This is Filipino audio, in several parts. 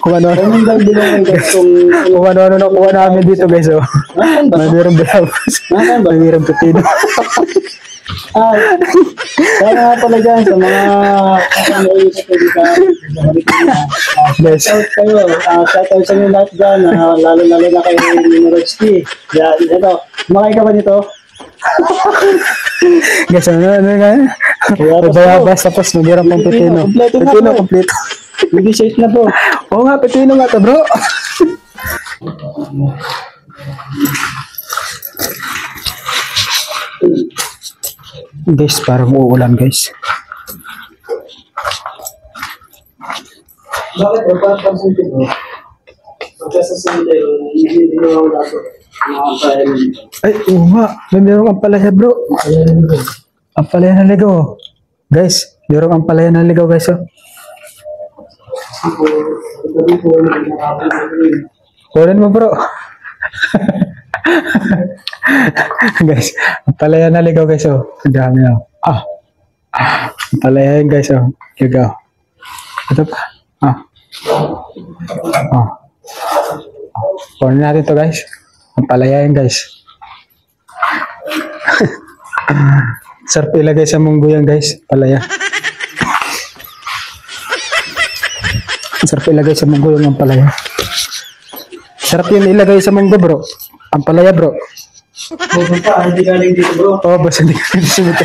Kung ano-ano. Anong gagawin guys kung Kung ano-ano nakuha namin dito guys. Oh. nasaan ba? Mayroong bayabas. Nasaan ba? Mayroong pepino. Ah, kaya nga pala dyan sa mga kasama kayo sa pagkika. Guys. Shout kayo. Shout out sa inyo lahat dyan. Lalo-lalo na kay Minorowski. Yan, ito. Kumakay ka ba nito? Guys, ano nga? May bayabas tapos mayroong pang pepino. Kompleto na Pepino, po. kompleto. Hindi safe na po. Oo nga, pepino nga to bro. Guys, parang uulan guys. Bakit? Pagpapansin ko. Pagkasasunod tayo, hindi na ako dapat. Ay, oo nga. Mayroong ampalaya bro. Ampalaya ng ligaw. Guys, mayroong ampalaya ng ligaw guys. Oh. Kunin mo bro. Guys, ampalaya ng ligaw guys. Oh. Ang dami na. Ampalaya yun guys. Oh. Ligaw. Ito pa. Kunin natin to guys. Ampalaya yun guys. Sarap ilagay sa munggo yan guys. Palaya. Sarap ilagay sa munggo yung ampalaya. Sarap yun ilagay sa munggo bro. Ampalaya bro. Hindi galing dito bro. Oh, basta hindi ka sumita.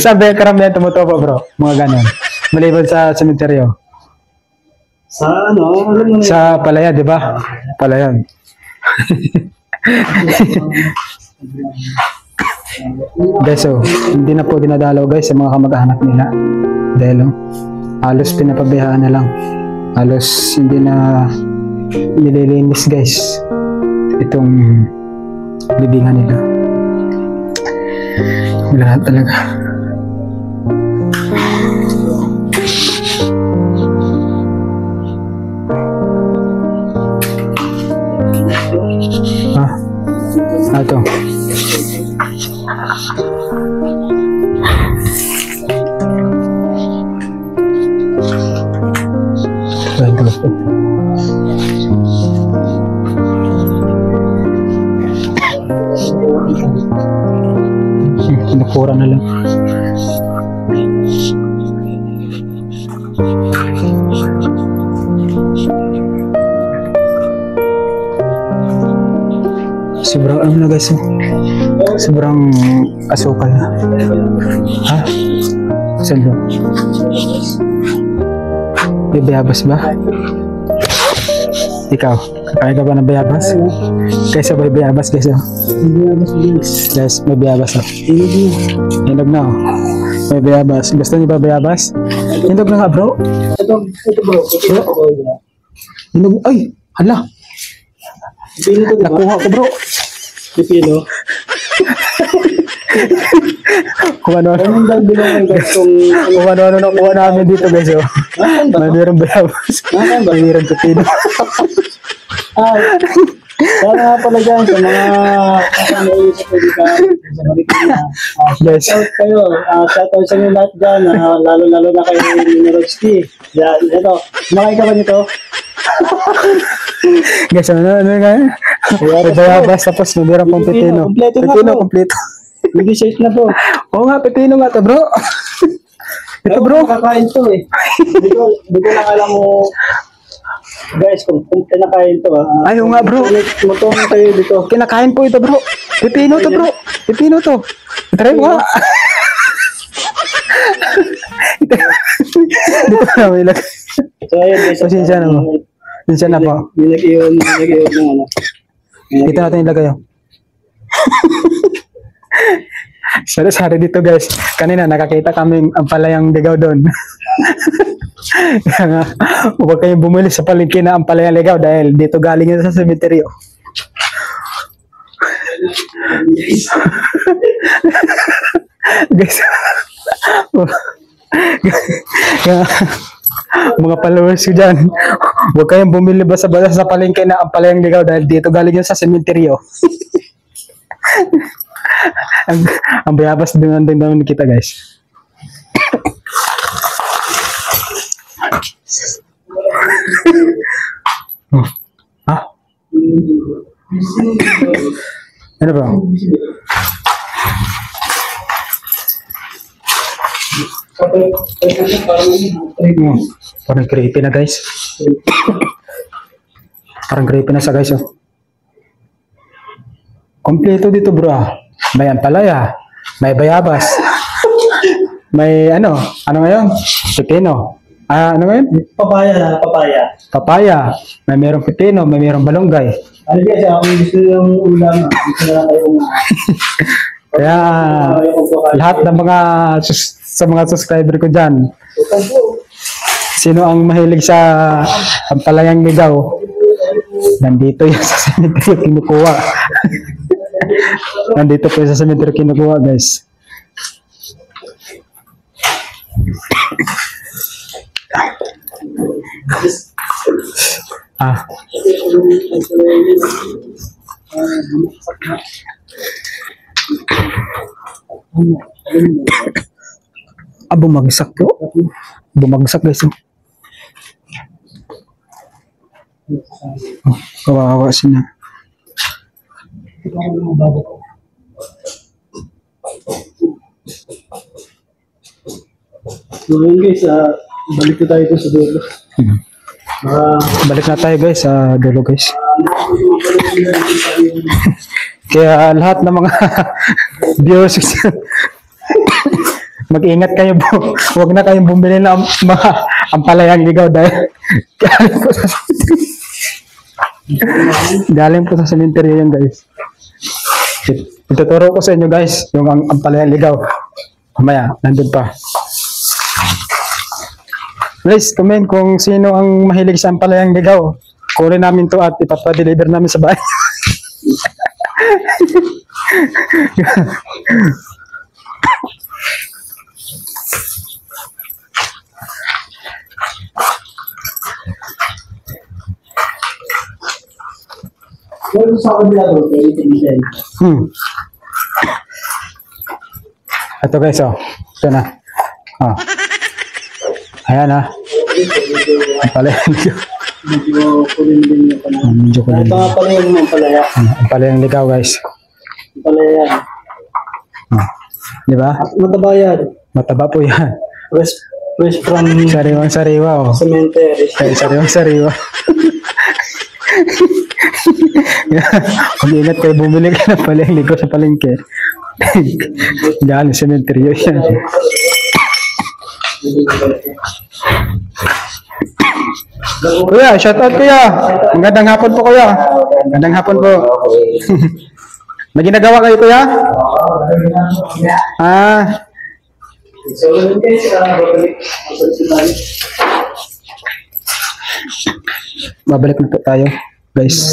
Sabi karamihan tumutubo bro. Mga ganon. Maliban sa sementeryo. Sa ano? Alam mo na. Sa palaya, di ba? Palayan. Guys, so, hindi na po dinadalaw guys sa mga kamag-anak nila. Dahil, halos pinapabayaan na lang. Halos hindi na nililinis guys. Itong libingan nila. Lahat talaga. Ito. Pinukura na lang. Sobrang ano na guys, sobrang asukal na. Ha? Saan ba? May bayabas ba? Ikaw, kaya ka ba ng bayabas? Kaysa may bayabas guys. Guys, may bayabas. Hinog na. May bayabas. Gusto niyo ba bayabas? Hinog na nga bro. Ito bro. Hinog. Ay, hala. Nakuha ko bro. Pipino. Kung ano-ano. Anong gagawin guys kung Kung ano-ano nakuha namin dito guys. Oh. Mayroong bayabas. Mayroong pepino. Kaya nga pala dyan sa mga kasama kayo sa pagkika. Yes. Shout kayo. Shout out sa inyo lahat dyan. Lalo-lalo na kay Minorowski. Yan, ito. Kumakay ka ba nito? Guys, ano nga? May bayabas tapos mayroong pang pepino. Kompleto na Pepino, po. kompleto. Hindi safe na po. Oo nga, pepino nga to bro. Ito bro. Kakain to eh. Hindi ko lang alam mo. Guys, kung kinakain to Ay, oo nga bro. Matulong kayo dito. Kinakain po ito bro. Pepino to bro. Pepino to. Try mo nga. Hindi ko na may ilagay. So ayun guys. Pasensya na mo. Pasensya na po. Nilagyan ng ano. Dito natin ilagay yun. Sorry dito guys. Kanina nakakita kami ang palayang ligaw doon. Kaya nga, huwag kayong bumili sa palengke na ang palayang ligaw dahil dito galing yun sa sementeryo. Guys. Kaya, mga followers ko dyan, huwag kayong bumili ba sa palengke na ang palayang ligaw dahil dito galing yun sa sementeryo. ang bayabas din naman kita guys. Ano bro? Parang creepy na guys. Parang creepy na sa guys oh. Kompleto dito bro ah. May ampalaya, may bayabas, may ano ngayon? Pipino. Ano ngayon? Papaya. Papaya. May merong pipino, may merong balonggay. Ano guys, ako gusto yung ulam. Gusto na kayong Kaya lahat ng mga sa mga subscriber ko dyan, sino ang mahilig sa ampalayang ligaw? Nandito yung sa cemetery kinukuha. Nandito po sa cemetery kinukuha guys. Bumagsak po. Bumagsak guys. Kawawa sila. So yun guys, balik na tayo dun sa dulo. Balik na tayo guys sa dulo guys. Kaya lahat ng mga viewers mag-ingat kayo po. Huwag na kayong bumili ng mga ampalayang ligaw dahil galing po sa cemetery yan guys. Ituturo ko sa inyo guys yung ampalayang ligaw. Mamaya, nandun pa. Please, comment kung sino ang mahilig sa ampalayang ligaw. Kunin namin to at ipapadeliver namin sa bahay. Kung sa kabila doon, kayo tinitin. Ito guys, oh. Ito na. Oh. Ayan ah. Ampalayang ligaw. Medyo kulin din yung panahon. Medyo kulin. Ito nga pala yung ampalaya. Ampalayang ligaw guys. Ampalaya yan. Di ba? Mataba yan. Mataba po yan. Fresh from Sariwang sariwa oh. cemetery. Sariwang sariwa. Kung ingat kayo, bumili ka ng palayang ligaw sa palengke. Diyan, cemetery yan. Kuya, shout out kuya. Magandang hapon po kuya. Magandang hapon po. May ginagawa kayo kuya? So, yun guys, Babalik na po tayo, guys.